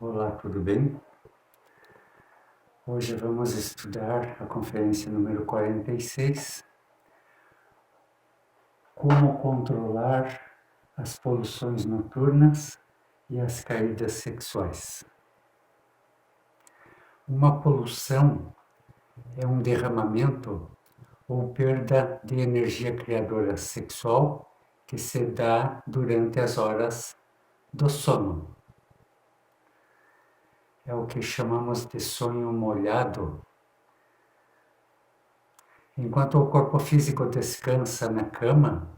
Olá, tudo bem? Hoje vamos estudar a conferência número 46, como controlar as poluições noturnas e as caídas sexuais. Uma poluição é um derramamento ou perda de energia criadora sexual que se dá durante as horas do sono. É o que chamamos de sonho molhado. Enquanto o corpo físico descansa na cama,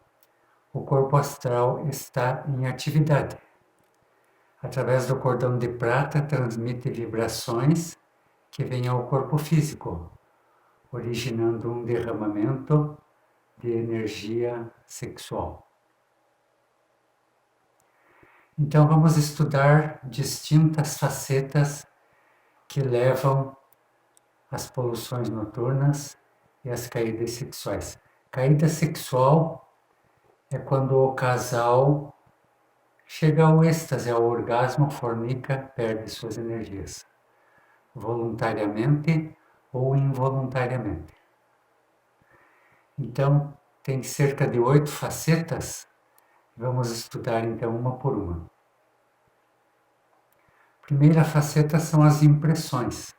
o corpo astral está em atividade. Através do cordão de prata, transmite vibrações que vêm ao corpo físico, originando um derramamento de energia sexual. Então, vamos estudar distintas facetas que levam às poluições noturnas e às caídas sexuais. Caída sexual é quando o casal chega ao êxtase, ao orgasmo, fornica, perde suas energias, voluntariamente ou involuntariamente. Então, tem cerca de 8 facetas. Vamos estudar então uma por uma. Primeira faceta são as impressões.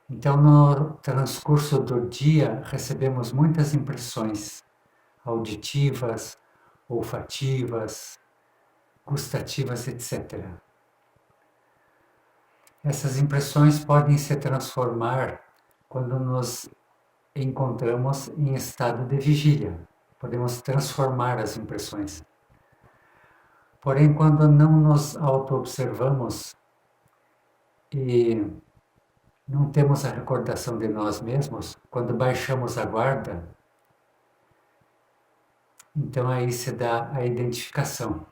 Então, no transcurso do dia, recebemos muitas impressões auditivas, olfativas, gustativas, etc. Essas impressões podem se transformar quando nos encontramos em estado de vigília. Podemos transformar as impressões. Porém, quando não nos auto-observamos e não temos a recordação de nós mesmos, quando baixamos a guarda, então aí se dá a identificação.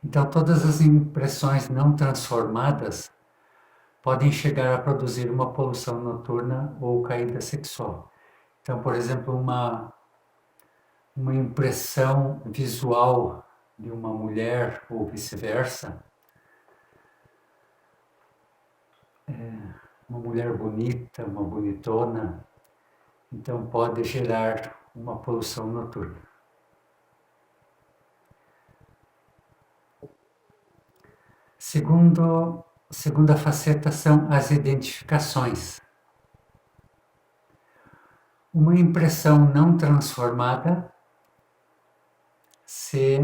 Então, todas as impressões não transformadas podem chegar a produzir uma poluição noturna ou caída sexual. Então, por exemplo, uma impressão visual de uma mulher ou vice-versa, uma mulher bonita, uma bonitona, então pode gerar uma poluição noturna. Segunda faceta são as identificações. Uma impressão não transformada se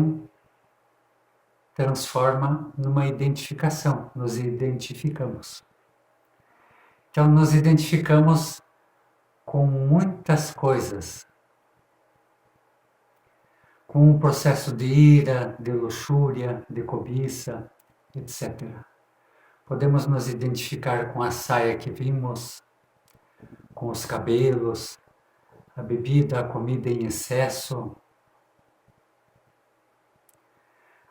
transforma numa identificação, nos identificamos. Então, nos identificamos com muitas coisas, com um processo de ira, de luxúria, de cobiça, etc. Podemos nos identificar com a saia que vimos, com os cabelos, a bebida, a comida em excesso.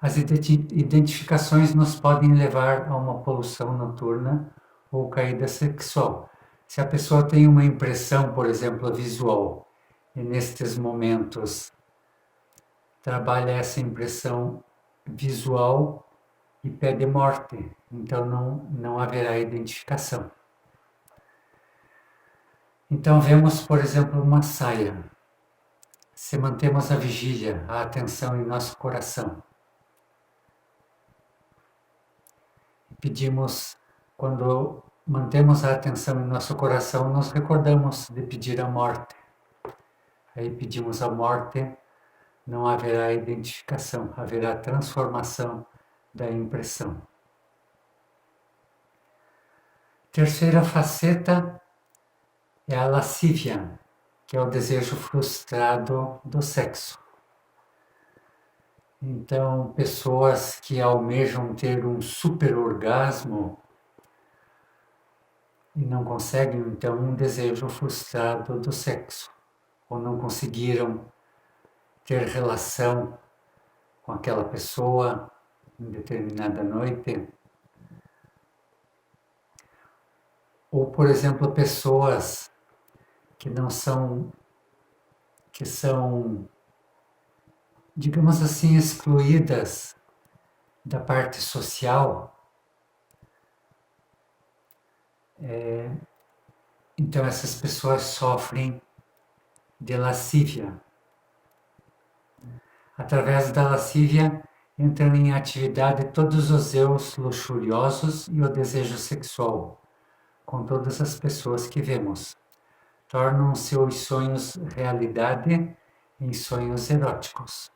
As identificações nos podem levar a uma poluição noturna ou caída sexual. Se a pessoa tem uma impressão, por exemplo, visual, e nestes momentos trabalha essa impressão visual e pede morte, então não haverá identificação. Então vemos, por exemplo, uma saia. Se mantemos a vigília, a atenção em nosso coração, pedimos, quando mantemos a atenção em nosso coração, nos recordamos de pedir a morte. Aí pedimos a morte, não haverá identificação, haverá transformação da impressão. Terceira faceta é a lascívia, que é o desejo frustrado do sexo. Então, pessoas que almejam ter um super orgasmo e não conseguem, então, um desejo frustrado do sexo, ou não conseguiram ter relação com aquela pessoa em determinada noite. Ou, por exemplo, pessoas que são, digamos assim, excluídas da parte social, então essas pessoas sofrem de lascívia. Através da lascívia entram em atividade todos os eus luxuriosos e o desejo sexual, com todas as pessoas que vemos. Tornam seus sonhos realidade em sonhos eróticos.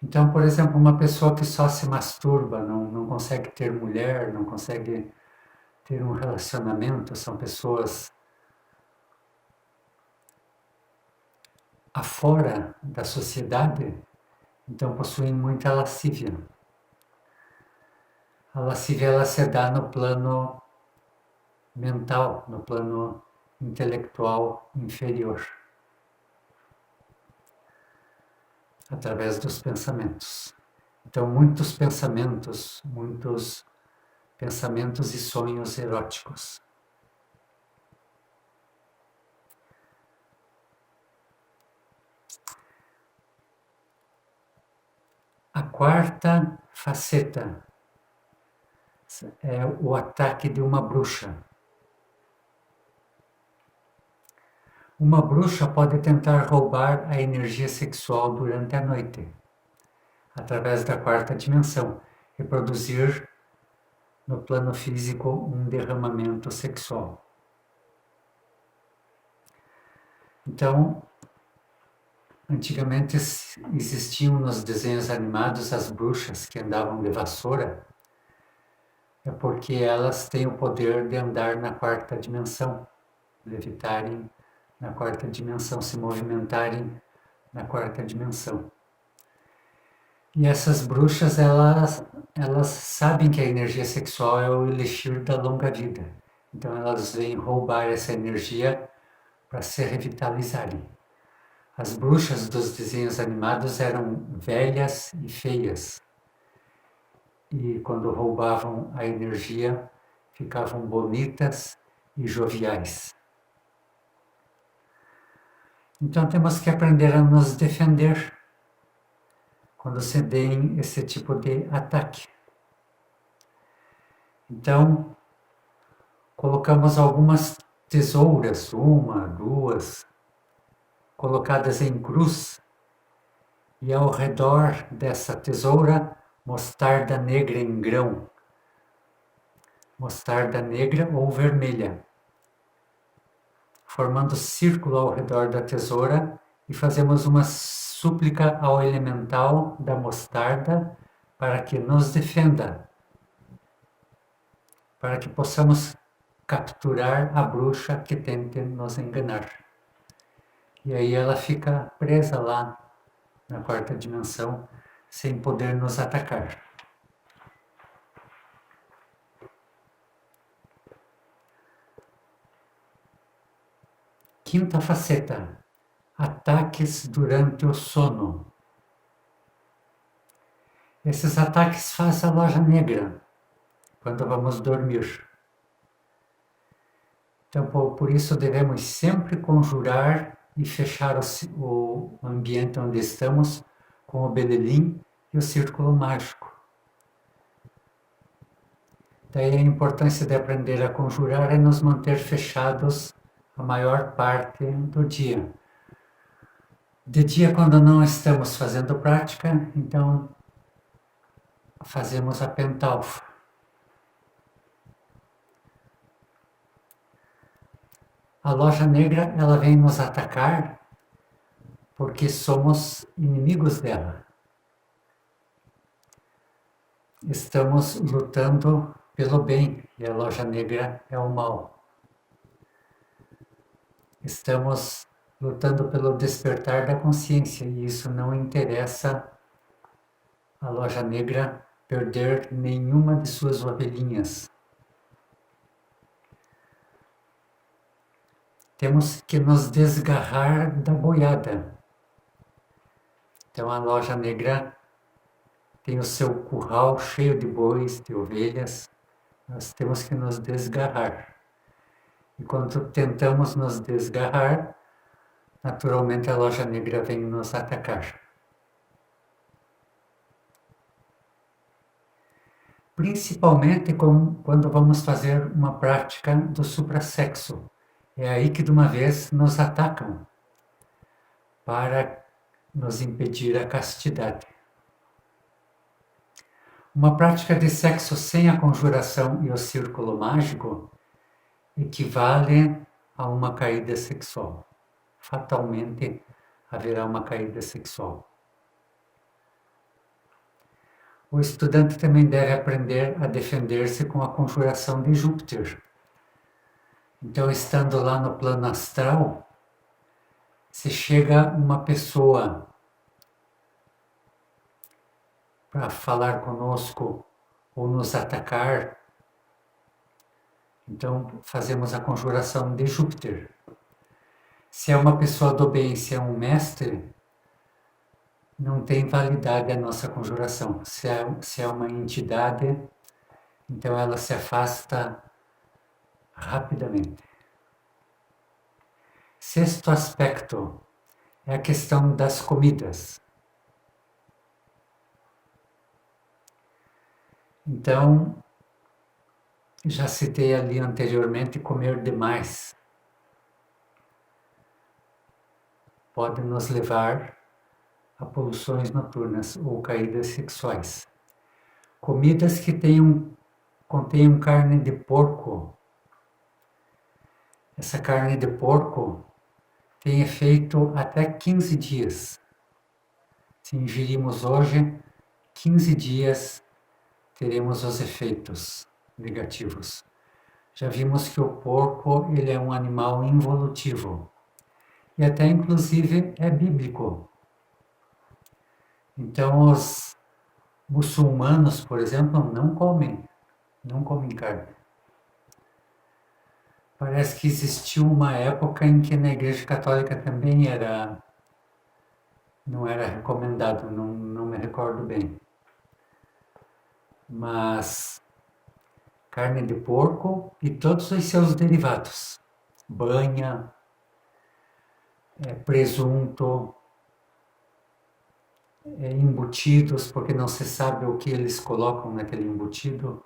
Então, por exemplo, uma pessoa que só se masturba, não consegue ter mulher, não consegue ter um relacionamento, são pessoas afora da sociedade, então possuem muita lascívia. A lascívia ela se dá no plano mental, no plano intelectual inferior, através dos pensamentos. Então, muitos pensamentos e sonhos eróticos. A quarta faceta é o ataque de uma bruxa. Uma bruxa pode tentar roubar a energia sexual durante a noite, através da quarta dimensão, e produzir no plano físico um derramamento sexual. Então, antigamente existiam nos desenhos animados as bruxas que andavam de vassoura, é porque elas têm o poder de andar na quarta dimensão, levitarem na quarta dimensão, se movimentarem na quarta dimensão. E essas bruxas, elas sabem que a energia sexual é o elixir da longa vida. Então elas vêm roubar essa energia para se revitalizarem. As bruxas dos desenhos animados eram velhas e feias. E quando roubavam a energia, ficavam bonitas e joviais. Então temos que aprender a nos defender quando se tem esse tipo de ataque. Então, colocamos algumas tesouras, uma, duas, colocadas em cruz, e ao redor dessa tesoura, mostarda negra em grão, mostarda negra ou vermelha, formando círculo ao redor da tesoura, e fazemos uma súplica ao elemental da mostarda para que nos defenda, para que possamos capturar a bruxa que tente nos enganar. E aí ela fica presa lá na quarta dimensão, sem poder nos atacar. Quinta faceta: ataques durante o sono. Esses ataques faz a loja negra quando vamos dormir. Então, por isso devemos sempre conjurar e fechar o ambiente onde estamos com o belelim e o círculo mágico. Daí a importância de aprender a conjurar é nos manter fechados a maior parte do dia. De dia, quando não estamos fazendo prática, então fazemos a pentalfa. A loja negra, ela vem nos atacar porque somos inimigos dela. Estamos lutando pelo bem e a loja negra é o mal. Estamos lutando pelo despertar da consciência e isso não interessa a loja negra perder nenhuma de suas ovelhinhas. Temos que nos desgarrar da boiada. Então a loja negra tem o seu curral cheio de bois, de ovelhas. Nós temos que nos desgarrar. E quando tentamos nos desgarrar, naturalmente a loja negra vem nos atacar. principalmente quando vamos fazer uma prática do suprassexo. É aí que de uma vez nos atacam para nos impedir a castidade. Uma prática de sexo sem a conjuração e o círculo mágico equivale a uma caída sexual. Fatalmente haverá uma caída sexual. O estudante também deve aprender a defender-se com a conjuração de Júpiter. Então, estando lá no plano astral, se chega uma pessoa para falar conosco ou nos atacar, então fazemos a conjuração de Júpiter. Se é uma pessoa do bem, se é um mestre, não tem validade a nossa conjuração. Se é uma entidade, então ela se afasta rapidamente. Sexto aspecto é a questão das comidas. Então, já citei ali anteriormente, comer demais pode nos levar a poluições noturnas ou caídas sexuais. Comidas que contenham carne de porco. Essa carne de porco tem efeito até 15 dias. Se ingerirmos hoje, 15 dias teremos os efeitos negativos. Já vimos que o porco ele é um animal involutivo e até inclusive é bíblico. Então os muçulmanos, por exemplo, não comem carne. Parece que existiu uma época em que na Igreja Católica também não era recomendado, não me recordo bem. Mas carne de porco e todos os seus derivados, banha, presunto, embutidos, porque não se sabe o que eles colocam naquele embutido.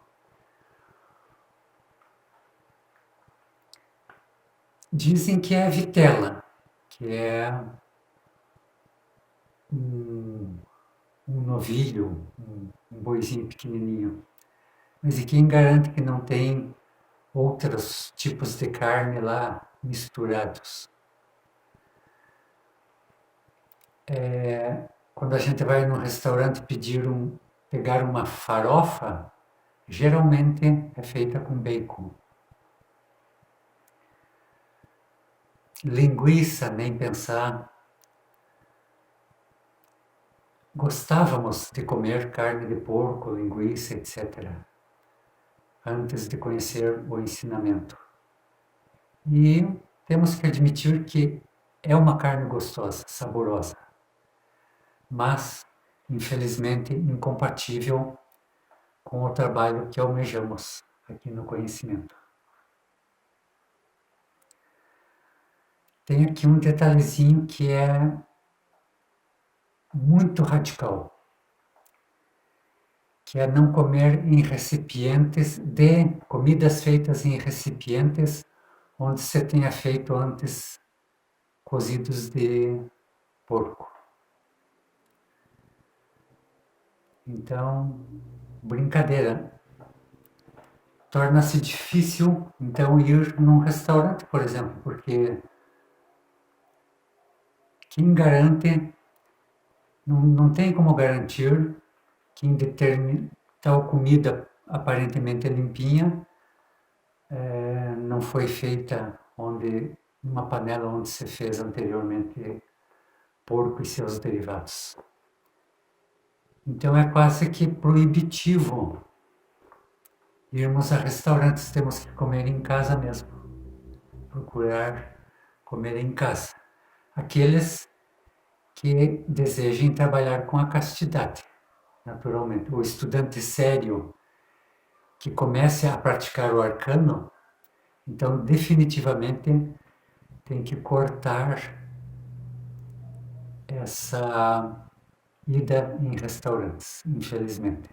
Dizem que é vitela, que é um novilho, um boizinho pequenininho. Mas e quem garante que não tem outros tipos de carne lá misturados? Quando a gente vai num restaurante pegar uma farofa, geralmente é feita com bacon. Linguiça, nem pensar. Gostávamos de comer carne de porco, linguiça, etc., antes de conhecer o ensinamento. E temos que admitir que é uma carne gostosa, saborosa, mas, infelizmente, incompatível com o trabalho que almejamos aqui no conhecimento. Tem aqui um detalhezinho que é muito radical, que é não comer em recipientes comidas feitas em recipientes onde se tenha feito antes cozidos de porco. Então, brincadeira. Torna-se difícil, então, ir num restaurante, por exemplo, porque quem garante, não tem como garantir que em tal comida aparentemente limpinha não foi feita numa panela onde se fez anteriormente porco e seus derivados. Então é quase que proibitivo irmos a restaurantes, temos que comer em casa mesmo, procurar comer em casa. Aqueles que desejem trabalhar com a castidade, naturalmente. O estudante sério que comece a praticar o arcano, então definitivamente tem que cortar essa ida em restaurantes, infelizmente.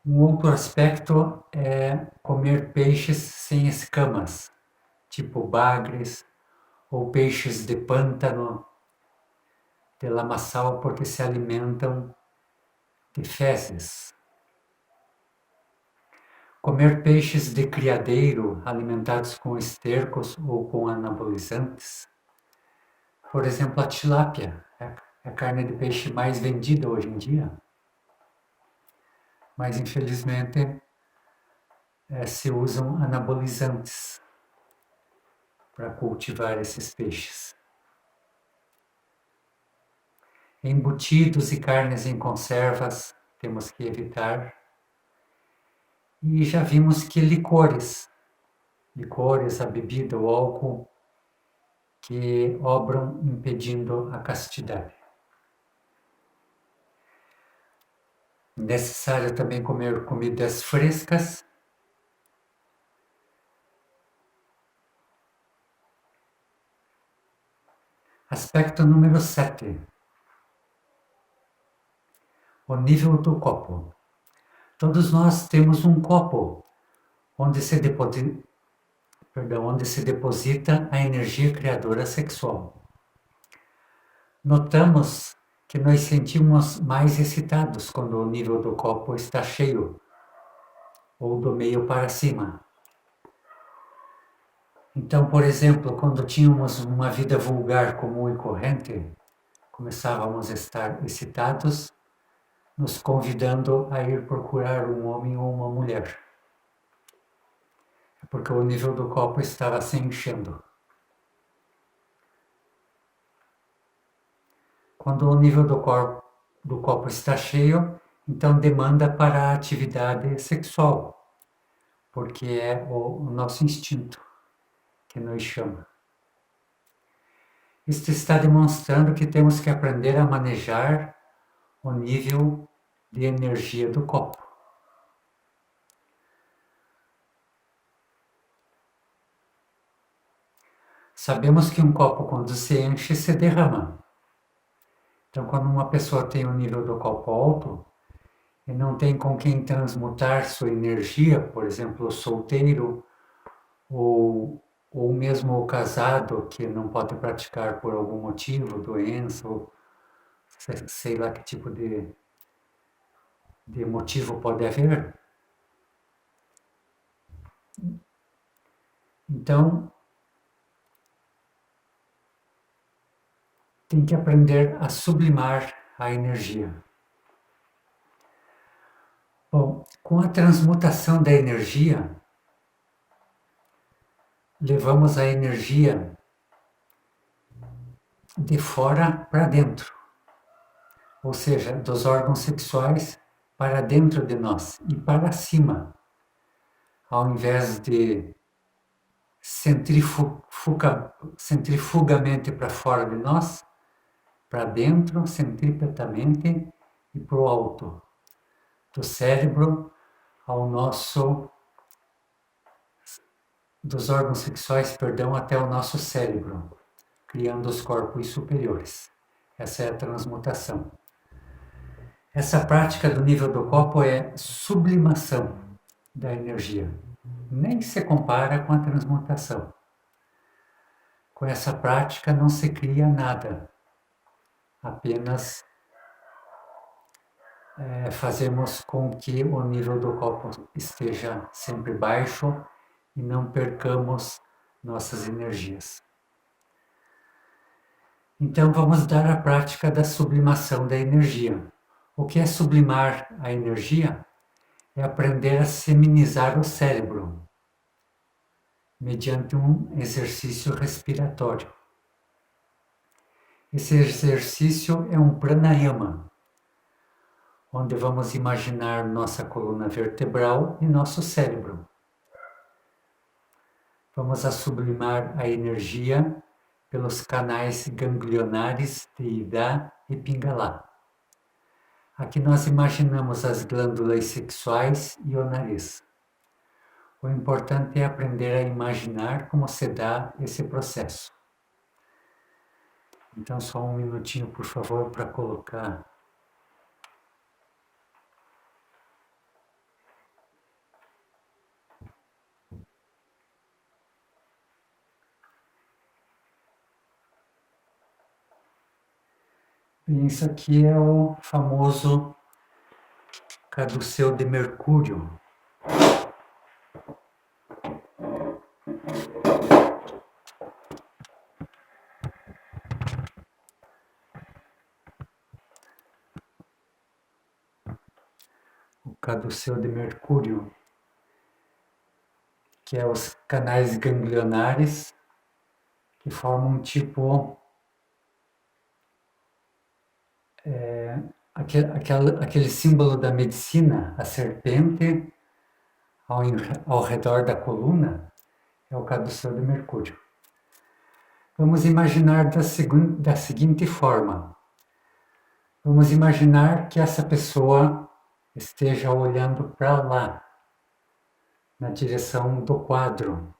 Um outro aspecto é comer peixes sem escamas, tipo bagres ou peixes de pântano, de lamaçal, porque se alimentam de fezes. Comer peixes de criadeiro alimentados com estercos ou com anabolizantes. Por exemplo, a tilápia é a carne de peixe mais vendida hoje em dia, mas infelizmente se usam anabolizantes para cultivar esses peixes. Embutidos e carnes em conservas temos que evitar. E já vimos que licores, a bebida, o álcool, que obram impedindo a castidade. Necessário também comer comidas frescas. Aspecto número 7. O nível do copo. Todos nós temos um copo onde se deposita a energia criadora sexual. Notamos que nos sentimos mais excitados quando o nível do copo está cheio ou do meio para cima. Então, por exemplo, quando tínhamos uma vida vulgar, comum e corrente, começávamos a estar excitados, nos convidando a ir procurar um homem ou uma mulher. É porque o nível do copo estava se enchendo. Quando o nível do copo está cheio, então demanda para a atividade sexual, porque é o nosso instinto que nos chama. Isto está demonstrando que temos que aprender a manejar o nível de energia do copo. Sabemos que um copo, quando se enche, se derrama. Então, quando uma pessoa tem um nível do copo alto e não tem com quem transmutar sua energia, por exemplo, o solteiro ou mesmo o casado que não pode praticar por algum motivo, doença, ou sei lá que tipo de motivo pode haver. Então, tem que aprender a sublimar a energia. Bom, com a transmutação da energia, levamos a energia de fora para dentro, ou seja, dos órgãos sexuais para dentro de nós e para cima, ao invés de centrifugamente para fora de nós, para dentro, centripetamente e para o alto, do cérebro ao nosso, dos órgãos sexuais, perdão, até o nosso cérebro, criando os corpos superiores. Essa é a transmutação. Essa prática do nível do copo é sublimação da energia. Nem se compara com a transmutação. Com essa prática não se cria nada, apenas fazemos com que o nível do copo esteja sempre baixo e não percamos nossas energias. Então vamos dar a prática da sublimação da energia. O que é sublimar a energia? É aprender a seminizar o cérebro mediante um exercício respiratório. Esse exercício é um pranayama, onde vamos imaginar nossa coluna vertebral e nosso cérebro. Vamos a sublimar a energia pelos canais ganglionares de Ida e Pingala. Aqui nós imaginamos as glândulas sexuais e o nariz. O importante é aprender a imaginar como se dá esse processo. Então, só um minutinho, por favor, para colocar Isso aqui é o famoso caduceu de Mercúrio. O caduceu de Mercúrio, que é os canais ganglionares que formam um tipo aquele símbolo da medicina, a serpente ao redor da coluna, é o caduceu de Mercúrio. Vamos imaginar da seguinte forma. Vamos imaginar que essa pessoa esteja olhando para lá, na direção do quadro,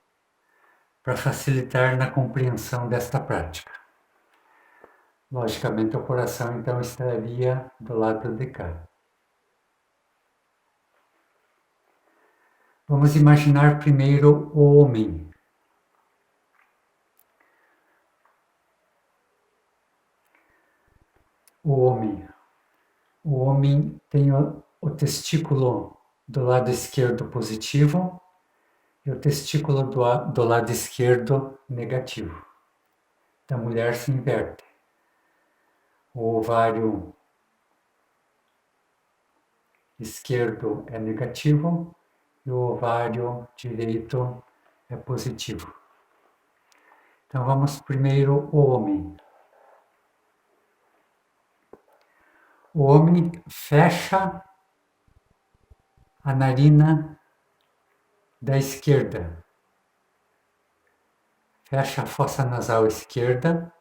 para facilitar na compreensão desta prática. Logicamente, o coração então estaria do lado de cá. Vamos imaginar primeiro o homem. O homem. O homem tem o testículo do lado esquerdo positivo e o testículo do lado esquerdo negativo. Da mulher se inverte. O ovário esquerdo é negativo e o ovário direito é positivo. Então vamos primeiro o homem. O homem fecha a narina da esquerda. Fecha a fossa nasal esquerda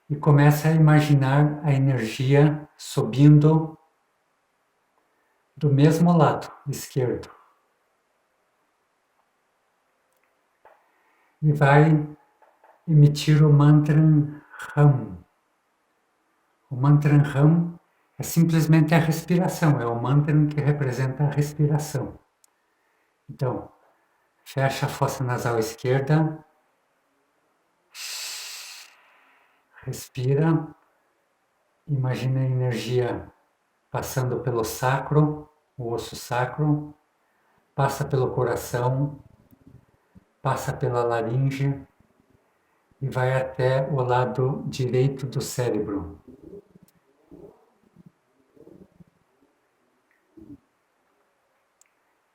e começa a imaginar a energia subindo do mesmo lado esquerdo. E vai emitir o mantra Ram. O mantra Ram é simplesmente a respiração, é o mantra que representa a respiração. Então, fecha a fossa nasal esquerda, respira, imagina a energia passando pelo sacro, o osso sacro, passa pelo coração, passa pela laringe e vai até o lado direito do cérebro.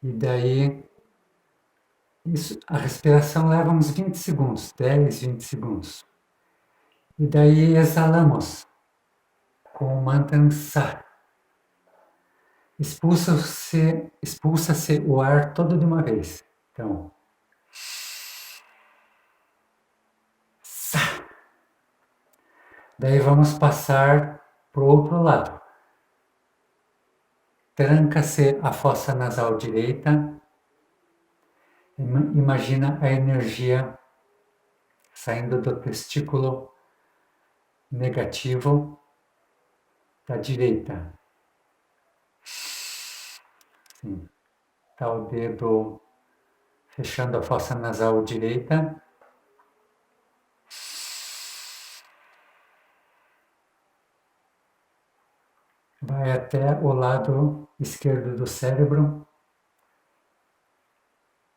E daí, a respiração leva uns 20 segundos, 10, 20 segundos. E daí exalamos com o mantra Sa. Expulsa-se o ar todo de uma vez. Então, Sa. Daí vamos passar para o outro lado. Tranca-se a fossa nasal direita. Imagina a energia saindo do testículo negativo da direita. Sim. Tá o dedo fechando a fossa nasal direita. Vai até o lado esquerdo do cérebro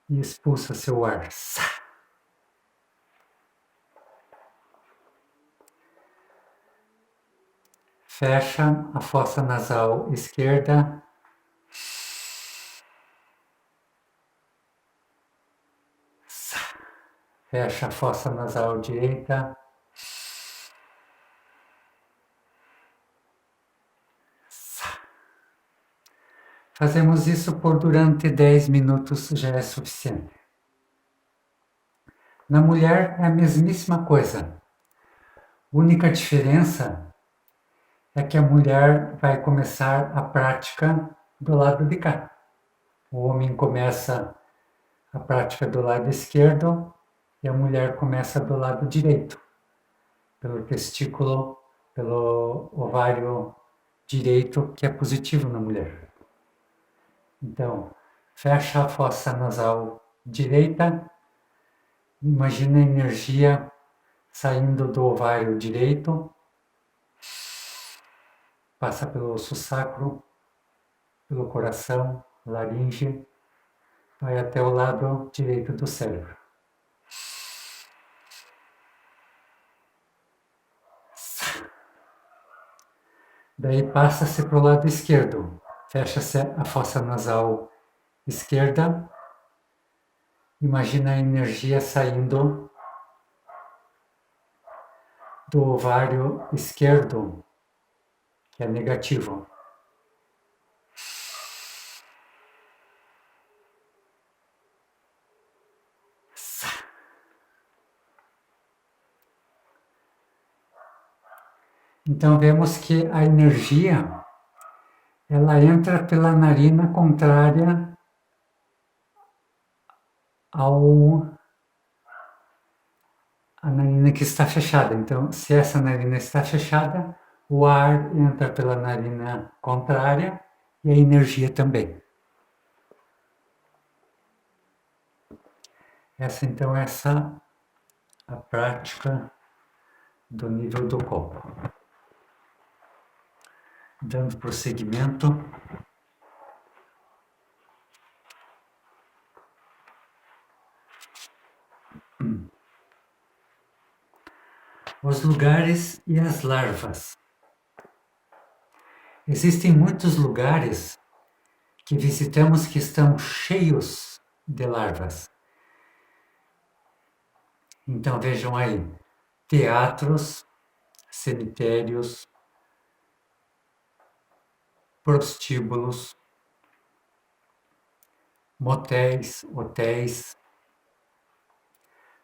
e expulsa seu ar. Fecha a fossa nasal esquerda. Fecha a fossa nasal direita. Fazemos isso por durante 10 minutos, já é suficiente. Na mulher é a mesmíssima coisa. Única diferença é que a mulher vai começar a prática do lado de cá. O homem começa a prática do lado esquerdo e a mulher começa do lado direito, pelo testículo, pelo ovário direito, que é positivo na mulher. Então, fecha a fossa nasal direita, imagina a energia saindo do ovário direito, passa pelo osso sacro, pelo coração, laringe, vai até o lado direito do cérebro. Daí passa-se para o lado esquerdo, fecha-se a fossa nasal esquerda, imagina a energia saindo do ovário esquerdo, que é negativo. Então vemos que a energia ela entra pela narina contrária a narina que está fechada. Então, se essa narina está fechada, o ar entra pela narina contrária e a energia também. Então, essa a prática do nível do copo. Dando prosseguimento. Os lugares e as larvas. Existem muitos lugares que visitamos que estão cheios de larvas. Então vejam aí, teatros, cemitérios, prostíbulos, motéis, hotéis.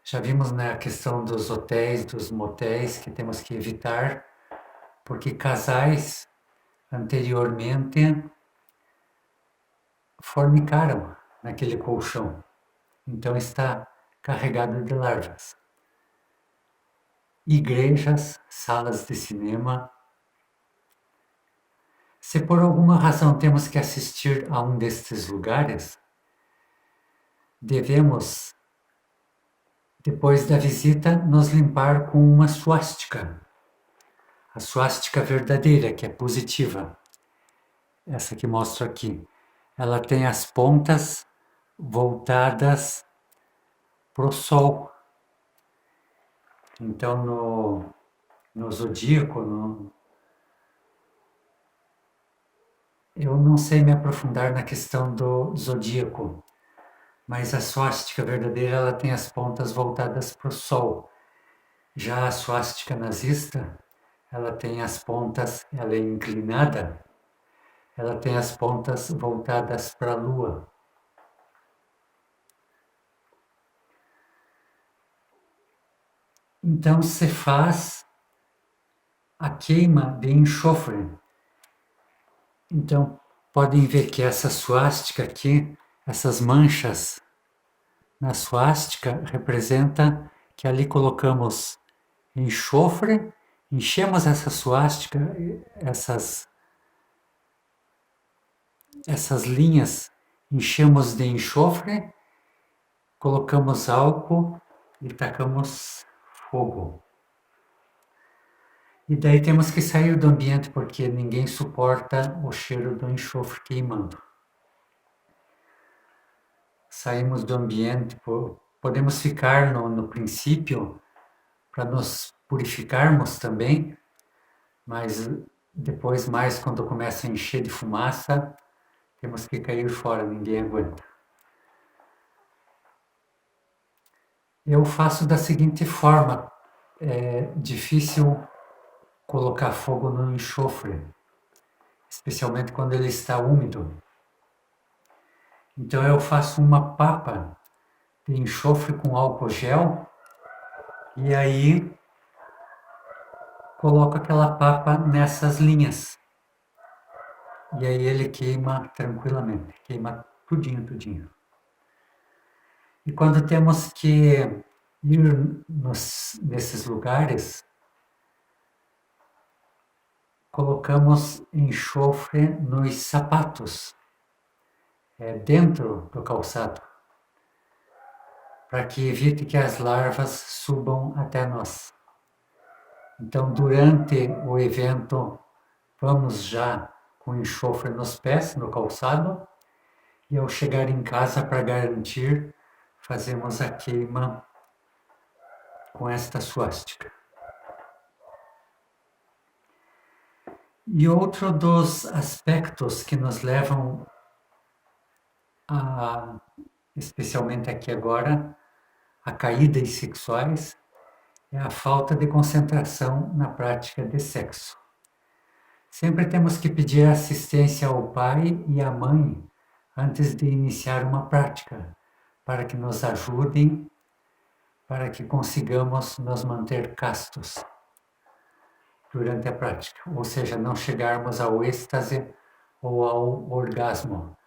Já vimos, né, a questão dos hotéis, dos motéis, que temos que evitar, porque casais anteriormente fornicaram naquele colchão. Então está carregado de larvas. Igrejas, salas de cinema. Se por alguma razão temos que assistir a um destes lugares, devemos, depois da visita, nos limpar com uma suástica. A suástica verdadeira, que é positiva. Essa que mostro aqui. Ela tem as pontas voltadas para o sol. Então, no zodíaco, eu não sei me aprofundar na questão do zodíaco, mas a suástica verdadeira ela tem as pontas voltadas para o sol. Já a suástica nazista, ela tem as pontas, ela é inclinada, ela tem as pontas voltadas para a lua. Então se faz a queima de enxofre. Então podem ver que essa suástica aqui, essas manchas na suástica, representa que ali colocamos enxofre, enchemos essa suástica, essas linhas, enchemos de enxofre, colocamos álcool e tacamos fogo. E daí temos que sair do ambiente porque ninguém suporta o cheiro do enxofre queimando. Saímos do ambiente, podemos ficar no princípio para nos purificarmos também, mas depois mais quando começa a encher de fumaça, temos que cair fora, ninguém aguenta. Eu faço da seguinte forma, é difícil colocar fogo no enxofre, especialmente quando ele está úmido. Então eu faço uma papa de enxofre com álcool gel e aí coloco aquela papa nessas linhas. E aí ele queima tranquilamente, queima tudinho. E quando temos que ir nesses lugares, colocamos enxofre nos sapatos, dentro do calçado, para que evite que as larvas subam até nós. Então, durante o evento vamos já com enxofre nos pés, no calçado, e ao chegar em casa, para garantir, fazemos a queima com esta suástica. E outro dos aspectos que nos levam a, especialmente aqui agora, a caídas sexuais, é a falta de concentração na prática de sexo. Sempre temos que pedir assistência ao pai e à mãe antes de iniciar uma prática, para que nos ajudem, para que consigamos nos manter castos durante a prática, ou seja, não chegarmos ao êxtase ou ao orgasmo,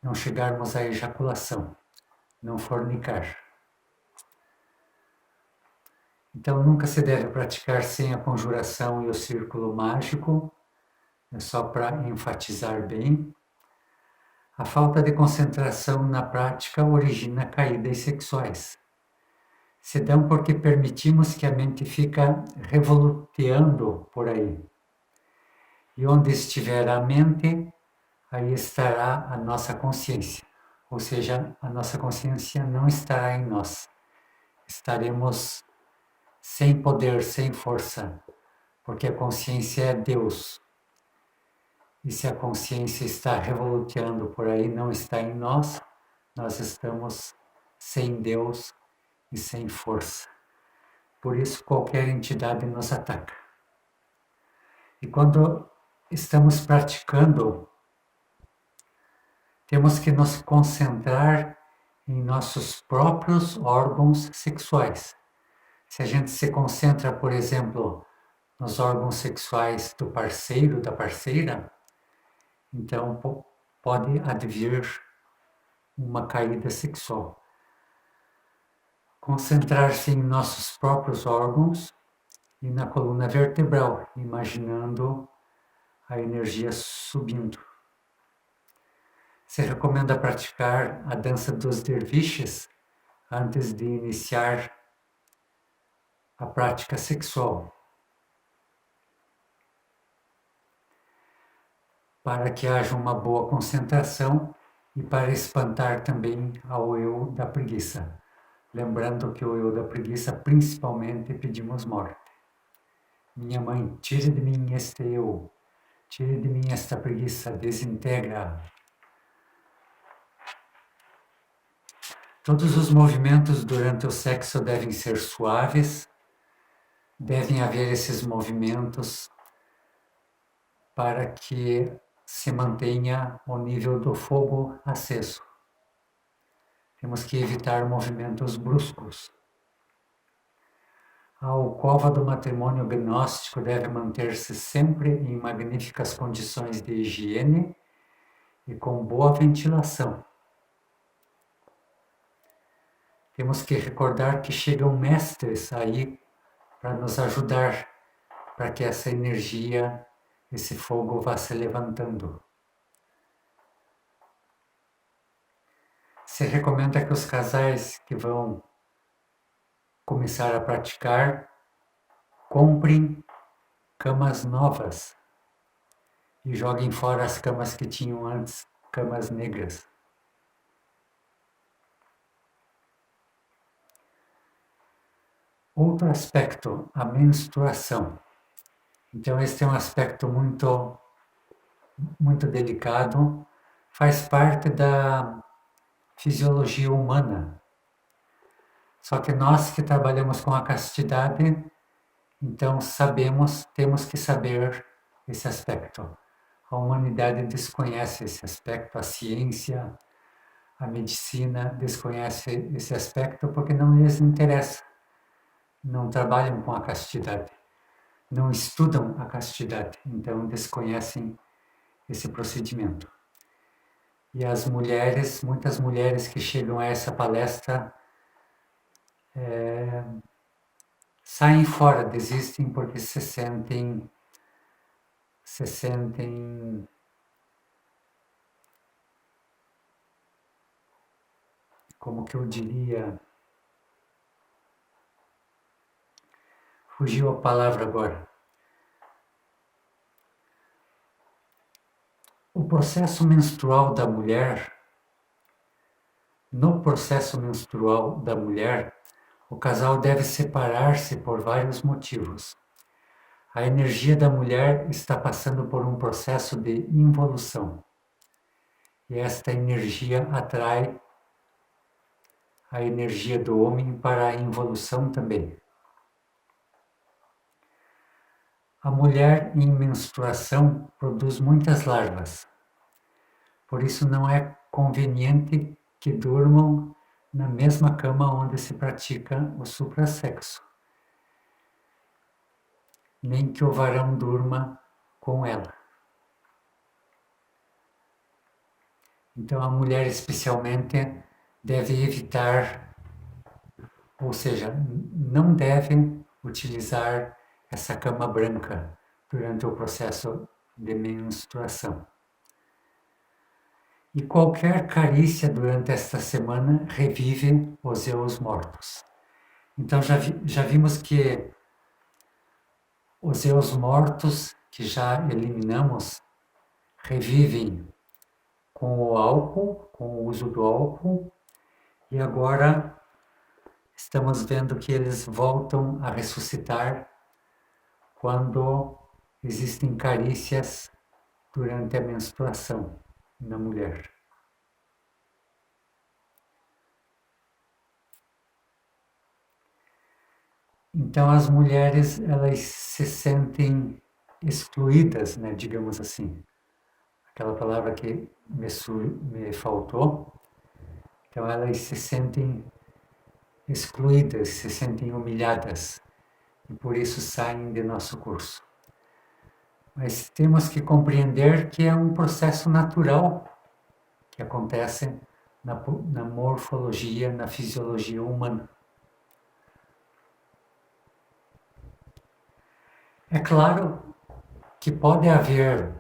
não chegarmos à ejaculação, não fornicar. Então, nunca se deve praticar sem a conjuração e o círculo mágico, é só para enfatizar bem. A falta de concentração na prática origina caídas sexuais. Se dão porque permitimos que a mente fica revoluteando por aí. E onde estiver a mente, aí estará a nossa consciência. Ou seja, a nossa consciência não estará em nós. Estaremos sem poder, sem força, porque a consciência é Deus. E se a consciência está revoluteando por aí, não está em nós, nós estamos sem Deus e sem força. Por isso, qualquer entidade nos ataca. E quando estamos praticando, temos que nos concentrar em nossos próprios órgãos sexuais. Se a gente se concentra, por exemplo, nos órgãos sexuais do parceiro, da parceira, então pode advir uma caída sexual. Concentrar-se em nossos próprios órgãos e na coluna vertebral, imaginando a energia subindo. Se recomenda praticar a dança dos derviches antes de iniciar a prática sexual, para que haja uma boa concentração e para espantar também ao eu da preguiça. Lembrando que o eu da preguiça, principalmente, pedimos morte. Minha mãe, tire de mim este eu, tire de mim esta preguiça, desintegra. Todos os movimentos durante o sexo devem ser suaves, devem haver esses movimentos para que se mantenha o nível do fogo aceso. Temos que evitar movimentos bruscos. A alcova do matrimônio gnóstico deve manter-se sempre em magníficas condições de higiene e com boa ventilação. Temos que recordar que chegam mestres aí para nos ajudar, para que essa energia, esse fogo vá se levantando. Se recomenda que os casais que vão começar a praticar comprem camas novas e joguem fora as camas que tinham antes, camas negras. Outro aspecto, a menstruação. Então, esse é um aspecto muito, muito delicado, faz parte da fisiologia humana. Só que nós que trabalhamos com a castidade, então sabemos, temos que saber esse aspecto. A humanidade desconhece esse aspecto, a ciência, a medicina desconhece esse aspecto porque não lhes interessa. Não trabalham com a castidade, não estudam a castidade, então desconhecem esse procedimento. E as mulheres, muitas mulheres que chegam a essa palestra, saem fora, desistem porque se sentem como que eu diria, fugiu a palavra agora, processo menstrual da mulher, o casal deve separar-se por vários motivos. A energia da mulher está passando por um processo de involução. E esta energia atrai a energia do homem para a involução também. A mulher em menstruação produz muitas larvas. Por isso não é conveniente que durmam na mesma cama onde se pratica o suprassexo, nem que o varão durma com ela. Então a mulher especialmente deve evitar, ou seja, não deve utilizar essa cama branca durante o processo de menstruação. E qualquer carícia durante esta semana revive os eus mortos. Então já vimos que os eus mortos que já eliminamos revivem com o álcool, com o uso do álcool, e agora estamos vendo que eles voltam a ressuscitar quando existem carícias durante a menstruação na mulher. Então as mulheres, elas se sentem excluídas, né, digamos assim. Aquela palavra que me faltou. Então elas se sentem excluídas, se sentem humilhadas e por isso saem de nosso curso. Mas temos que compreender que é um processo natural que acontece na morfologia, na fisiologia humana. É claro que pode haver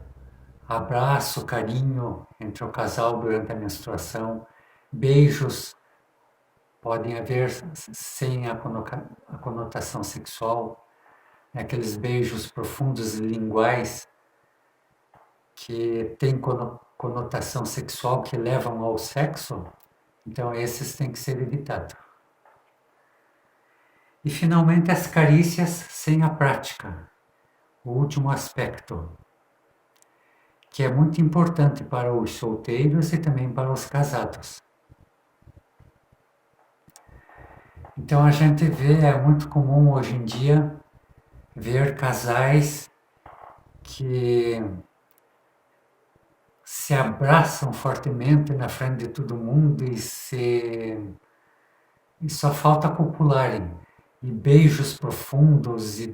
abraço, carinho entre o casal durante a menstruação, beijos podem haver sem a conotação sexual, aqueles beijos profundos e linguais que têm conotação sexual que levam ao sexo, então esses têm que ser evitados. E finalmente as carícias sem a prática, o último aspecto, que é muito importante para os solteiros e também para os casados. Então a gente vê, é muito comum hoje em dia, ver casais que se abraçam fortemente na frente de todo mundo e só falta copularem. E beijos profundos e